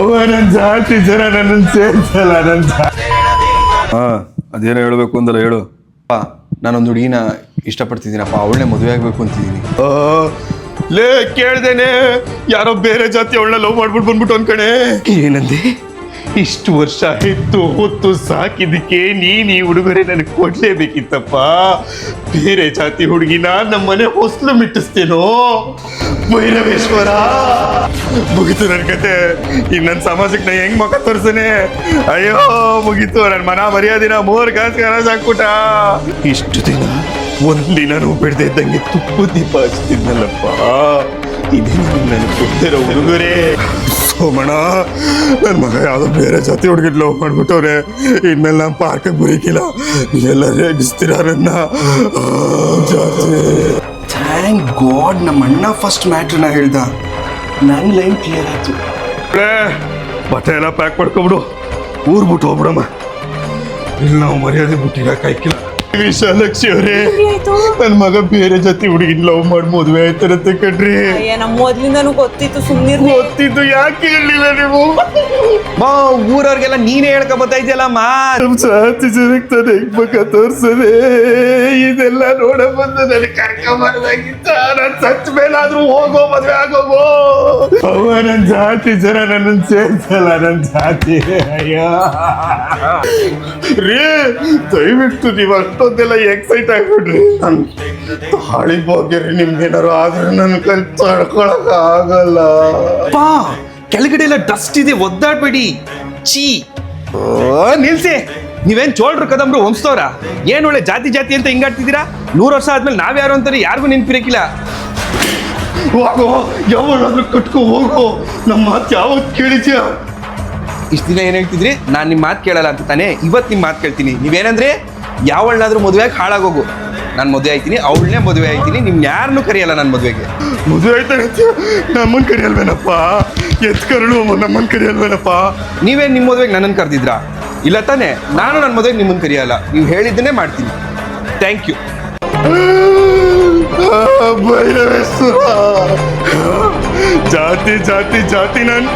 ನನ್ನ ಜಾತಿ ಜನ ನನ್ನ ಸೇರ್ಸಲ್ಲ ಅದೇನೋ ಹೇಳ್ಬೇಕು ಅಂದಲ್ಲ ಹೇಳು. ನಾನೊಂದು ಹುಡುಗಿನ ಇಷ್ಟಪಡ್ತಿದ್ದೀನಪ್ಪ, ಅವಳನ್ನೇ ಮದುವೆ ಆಗ್ಬೇಕು ಅಂತಿದ್ದೀನಿ. ಲೇ ಕೇಳ್ದೇನೆ ಯಾರೋ ಬೇರೆ ಜಾತಿ ಅವಳನ್ನ ಲವ್ ಮಾಡ್ಬಿಟ್ಟು ಬಂದ್ಬಿಟ್ಟು ಅನ್ಕಣೆ. ಏನಂದೆ? ಇಷ್ಟು ವರ್ಷ ಹೆತ್ತು ಹೊತ್ತು ಸಾಕಿದ್ದಕ್ಕೆ ನೀನ್ ಈ ಉಡುಗೊರೆ ನನಗೆ ಕೊಡ್ಲೇಬೇಕಿತ್ತಪ್ಪ. ಬೇರೆ ಜಾತಿ ಹುಡುಗಿನ ನಮ್ಮನೆ ಹೊಸಲು ಮಿಟ್ಟಿಸ್ತೇನೋ ಭೈರವೇಶ್ವರ. ಮುಗೀತು ನನ್ನ ಕತೆ. ಈಗ ನನ್ನ ಸಮಾಜಕ್ಕೆ ನಾ ಹೆಂಗ್ ಮಕ್ಕ ತೋರ್ಸನೆ? ಅಯ್ಯೋ ಮುಗೀತು. ನನ್ನ ಮನ ಮರ್ಯಾದಿನ 3 ಕಾಸು ಹಾಕ್ಬಿಟ್ಟ. ಇಷ್ಟು ದಿನ ಒಂದಿನೂ ಬಿಡದೆ ಇದ್ದಂಗೆ ತುಪ್ಪ ದೀಪ ಹಚ್ತಿದ್ನಲ್ಲಪ್ಪ. ಇದೇ ನನ್ ಕೊಡ್ತಿರೋ ಉಡುಗೊರೆ. ಸೋಮಣ್ಣ, ನನ್ನ ಮಗ ಯಾವ್ದೋ ಬೇರೆ ಜಾತಿ ಹುಡುಗಿ ಲವ್ ಮಾಡ್ಬಿಟ್ಟವ್ರೆ. ಇನ್ಮೇಲೆ ನಾನು ಪಾರ್ಕಿಗೆ ಬರೀಕಿಲ್ಲ. ನೀವೆಲ್ಲ ರೇಗಿಸ್ತೀರ ನನ್ನ ಜಾತಿ. ಥ್ಯಾಂಕ್ ಗಾಡ್ ನಮ್ಮ ಅಣ್ಣ ಫಸ್ಟ್ ಮ್ಯಾಟ್ರನ್ನ ಹೇಳ್ದ. ನನ್ನ ಲೈನ್ ಕ್ಲಿಯರ್ ಆಯ್ತು. ಬಟ್ಟೆ ಎಲ್ಲ ಪ್ಯಾಕ್ ಮಾಡ್ಕೊಬಿಡು, ಊರ್ ಬಿಟ್ಟು ಹೋಗ್ಬಿಡಮ್ಮ. ಇಲ್ಲಿ ನಾವು ಮರ್ಯಾದೆ ಬಿಟ್ಟಿಲ್ಲ ಕಾಯ್ಕಿಲ್ಲ. ವಿಶಾಲಕ್ಷಿ ಅವರೇ, ನನ್ನ ಮಗ ಬೇರೆ ಜಾತಿ ಹುಡುಗಿನ ಲವ್ ಮಾಡಿ ಮದುವೆ ಆಯ್ತಾರಂತೆ ಕಣ್ರಿ. ನಮ್ಮ ಮೊದ್ಲಿಂದನೂ ಗೊತ್ತಿತ್ತು, ಸುಮ್ಮನಿರ್. ಗೊತ್ತಿದ್ದು ಯಾಕೆ ಹೇಳಿಲ್ಲ ನೀವು? ಊರವ್ರಿಗೆಲ್ಲ ನೀನೇ ಹೇಳ್ಕೊ ಬರ್ತಾ ಇದೆಯಲ್ಲ ಜಾತಿ ಜನಕ್ಕೆ ತಾನೆ ಹೆಂಗ್ ಮಗ ತೋರ್ಸದೆ. ಇದೆಲ್ಲ ನೋಡ ಬಂದು ನನಗೆ ಕರ್ಕೊಂಬಾರ್ದಾಗಿತ್ತ. ನಾನು ಸತ್ ಮೇಲಾದ್ರೂ ಹೋಗೋ, ಮದುವೆ ಆಗೋಗೋ. ಅವ ನನ್ನ ಜಾತಿ ಜನ ನನ್ನನ್ನು ಸೇರ್ಸಲ್ಲ. ನನ್ನ ಜಾತಿ ಅಯ್ಯೋ ರೀ, ದಯವಿಟ್ಟು ನೀವು ಅಷ್ಟೊಂದೆಲ್ಲ ಎಕ್ಸೈಟ್ ಆಗ್ಬಿಡ್ರಿ. ತಾಳಿ ಹೋಗ್ಯಾರಿ. ನಿಮ್ಗೇನಾರು ಆದ್ರೆ ನನ್ನ ಕೈ ತಡ್ಕೊಳಕ್ ಆಗಲ್ಲ. ಕೆಳಗಡೆ ಎಲ್ಲ ಡಸ್ಟ್ ಇದೆ, ಒದ್ದಾಡ್ಬೇಡಿ. ಚೀ ನಿಲ್ಸಿ. ನೀವೇನ್ ಚೋಳ್ರು ಕದಂಬ್ರು ವಂಶದವ್ರ? ಏನ್ ಒಳ್ಳೆ ಜಾತಿ ಜಾತಿ ಅಂತ ಹಿಂಗಾಡ್ತಿದ್ದೀರಾ? 100 ವರ್ಷ ಆದ್ಮೇಲೆ ನಾವ್ಯಾರು ಅಂತಾರೆ ಯಾರಿಗೂ ನೆನ್ಪಿರಕ್ಕಿಲ್ಲ. ಹೋಗೋ, ಯಾವನಾದ್ರೂ ಕಟ್ಕೊ ಹೋಗೋ. ನಮ್ಮ ಮಾತು ಯಾವತ್ತು ಕೇಳಿದ್ಯಾ? ಇಷ್ಟು ದಿನ ಏನ್ ಹೇಳ್ತಿದ್ರಿ? ನಾನ್ ನಿಮ್ ಮಾತು ಕೇಳಲ್ಲ ಅಂತ ತಾನೆ. ಇವತ್ತು ನಿಮ್ ಮಾತು ಕೇಳ್ತೀನಿ. ನೀವೇನಂದ್ರೆ ಯಾವಳನ್ನಾದ್ರೂ ಮದುವೆಯಾಗಿ ಹಾಳಾಗೋಗು. ನಾನು ಮದುವೆ ಆಯ್ತೀನಿ, ಅವಳನ್ನೇ ಮದುವೆ ಆಯ್ತೀನಿ. ನಿಮ್ನ ಯಾರನ್ನೂ ಕರೆಯಲ್ಲ ನನ್ನ ಮದುವೆಗೆ. ಮದುವೆ ಆಯ್ತಾನೆ ನಮ್ಮನ್ ಕರಿಯಲ್ವೇನಪ್ಪ? ಎತ್ಕರಳು ನಮ್ಮನ್ ಕರಿಯಲ್ವೇನಪ್ಪ? ನೀವೇನ್ ನಿಮ್ಮ ಮದುವೆಗೆ ನನ್ನನ್ನು ಕರೆದಿದ್ರಾ? ಇಲ್ಲ ತಾನೆ. ನಾನು ನನ್ನ ಮದುವೆಗೆ ನಿಮ್ಮನ್ನು ಕರೆಯಲ್ಲ. ನೀವು ಹೇಳಿದ್ದನ್ನೇ ಮಾಡ್ತೀನಿ. Thank you. ಭೈರವೇಶ್ವರ, ಜಾತಿ ಜಾತಿ ಜಾತಿ ನಾನು